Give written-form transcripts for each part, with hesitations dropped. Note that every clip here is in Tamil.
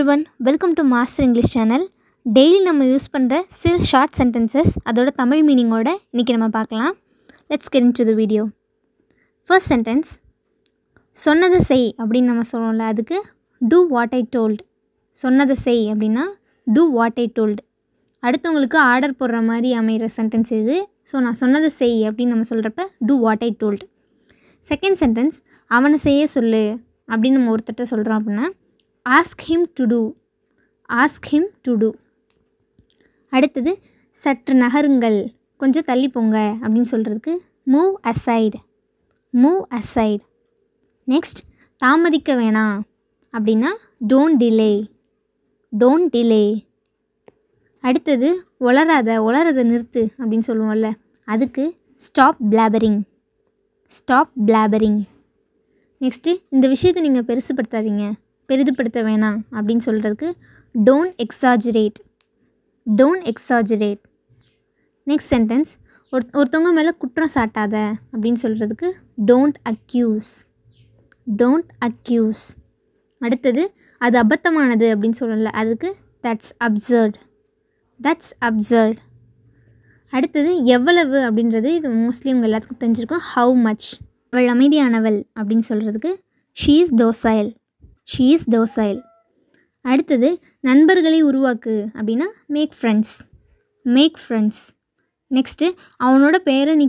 everyone, welcome to Master English channel. Daily நம்ம யூஸ் பண்ணுற சில ஷார்ட் சென்டென்சஸ் அதோட தமிழ் மீனிங்கோட இன்றைக்கி நம்ம பார்க்கலாம். Let's get into the video. First sentence, சொன்னதை செய் அப்படின்னு நம்ம சொல்லுவோம்ல, அதுக்கு do what I told. சொன்னதை செய் அப்படின்னா do what I told. அடுத்தவங்களுக்கு ஆர்டர் போடுற மாதிரி அமைகிற சென்டென்ஸ் இது. ஸோ நான் சொன்னதை செய் அப்படின்னு நம்ம சொல்கிறப்ப do what I told. Second sentence, அவனை செய்ய சொல்லு அப்படின்னு நம்ம ஒருத்தட்ட சொல்கிறோம் அப்படின்னா ask him to do. ask him to do. அடுத்தது சற்று நகருங்கள், கொஞ்சம் தள்ளி போங்க அப்படின்னு சொல்கிறதுக்கு move aside. move aside. Next, தாமதிக்க வேணாம் அப்படின்னா don't delay. don't delay. அடுத்தது உளறதை நிறுத்து அப்படின்னு சொல்லுவோம்ல, அதுக்கு stop blabbering. stop blabbering. Next, இந்த விஷயத்தை நீங்கள் பெரிதுபடுத்த வேணாம் அப்படின்னு சொல்கிறதுக்கு don't exaggerate. don't exaggerate. Next sentence, ஒருத்தவங்க மேலே குற்றம் சாட்டாத அப்படின்னு சொல்கிறதுக்கு don't accuse. don't accuse. அடுத்தது, அது அபத்தமானது அப்படின்னு சொல்லல, அதுக்கு that's absurd. that's absurd. அடுத்தது, எவ்வளவு அப்படின்றது இது மோஸ்ட்லி உங்கள் எல்லாத்துக்கும் தெரிஞ்சிருக்கும். how much. அவள் அமைதியானவள் அப்படின்னு சொல்கிறதுக்கு she is docile. she is docile. அடுத்தது, நண்பர்களை உருவாக்கு அப்படின்னா make friends. make friends. Next, அவனோட பேரை நீ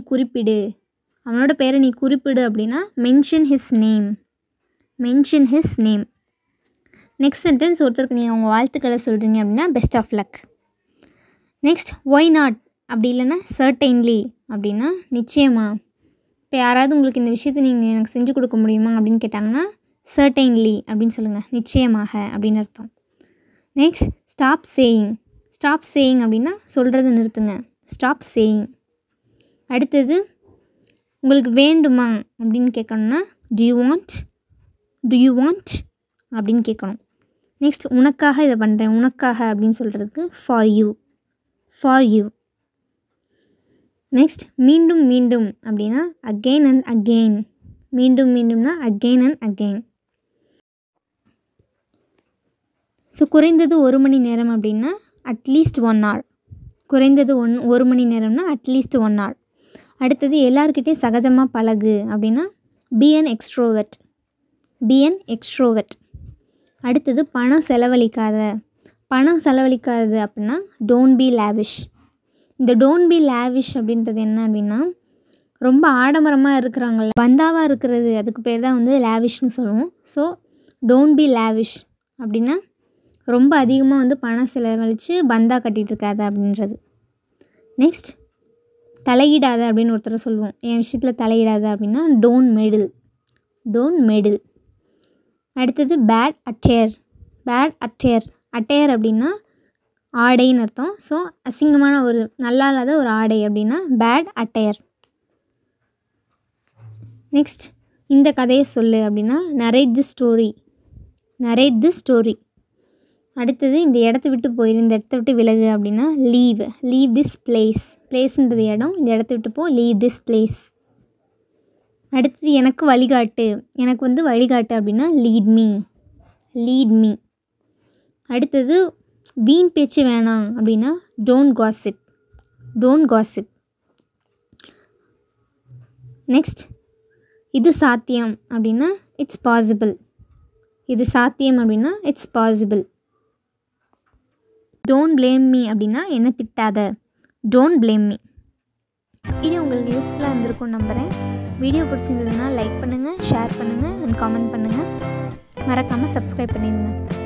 குறிப்பிடு அப்படின்னா mention his name. mention his name. Next sentence, ஒருத்தருக்கு நீங்கள் அவங்க வாழ்த்துக்களை சொல்கிறீங்க அப்படின்னா best of luck. Next, why not அப்படி இல்லைன்னா certainly அப்படின்னா நிச்சயமா. இப்போ யாராவது உங்களுக்கு இந்த விஷயத்தை நீங்கள் எனக்கு செஞ்சு கொடுக்க முடியுமா அப்படின்னு கேட்டாங்கன்னா certainly அப்படின்னு சொல்லுங்கள், நிச்சயமாக அப்படின்னு அர்த்தம். Next, stop saying. Stop saying அப்படின்னா சொல்கிறத நிறுத்துங்க. Stop saying. அடுத்தது, உங்களுக்கு வேண்டுமா அப்படின்னு கேட்கணுன்னா do you want அப்படின்னு கேட்கணும். நெக்ஸ்ட், உனக்காக இதை பண்ணுறேன், உனக்காக அப்படின்னு சொல்கிறதுக்கு for you. for you. Next, மீண்டும் அப்படின்னா again and again. மீண்டும்னா again and again. So குறைந்தது 1 மணி நேரம் அப்படின்னா அட்லீஸ்ட் 1 hour. குறைந்தது 1 மணி நேரம்னா அட்லீஸ்ட் 1 hour. அடுத்தது, எல்லாருக்கிட்டே சகஜமாக பழகு அப்படின்னா be an extrovert. be an extrovert. அடுத்தது, பணம் செலவழிக்காது அப்படின்னா don't be lavish. இந்த don't be lavish அப்படின்றது என்ன அப்படின்னா ரொம்ப ஆடம்பரமாக இருக்கிறாங்கள, பந்தாவாக இருக்கிறது, அதுக்கு பேர் தான் லேவிஷ்னு சொல்லுவோம். ஸோ don't be lavish அப்படின்னா ரொம்ப அதிகமாக பணம் செலவழித்து பந்தா கட்டிகிட்டு இருக்காத அப்படின்றது. நெக்ஸ்ட், தலையிடாத அப்படின்னு ஒருத்தர் சொல்லுவோம், என் விஷயத்தில் தலையிடாத அப்படின்னா don't meddle. don't meddle. அடுத்தது, bad attire. bad attire. attire அப்படின்னா ஆடைன்னு அர்த்தம். ஸோ அசிங்கமான நல்லா இல்லாத ஒரு ஆடை அப்படின்னா bad attire. நெக்ஸ்ட், இந்த கதையை சொல்லு அப்படின்னா narrate the story. narrate the story. அடுத்தது, இந்த இடத்த விட்டு விலகு அப்படின்னா leave this place. பிளேஸ்ன்றது இடம், இந்த இடத்த விட்டு போ, leave this place. அடுத்தது, எனக்கு வழிகாட்டு அப்படின்னா lead me. அடுத்தது, வீண் பேச்சு வேணாம் அப்படின்னா don't gossip. நெக்ஸ்ட், இது சாத்தியம் அப்படின்னா it's possible. don't blame me அப்படின்னா என்ன திட்டாத, don't blame me. இது உங்களுக்கு யூஸ்ஃபுல்லாக இருந்திருக்கும் நம்புகிறேன். வீடியோ பிடிச்சிருந்ததுன்னா லைக் பண்ணுங்கள், ஷேர் பண்ணுங்கள் அண்ட் காமெண்ட் பண்ணுங்கள். மறக்காமல் சப்ஸ்கிரைப் பண்ணிடுங்க.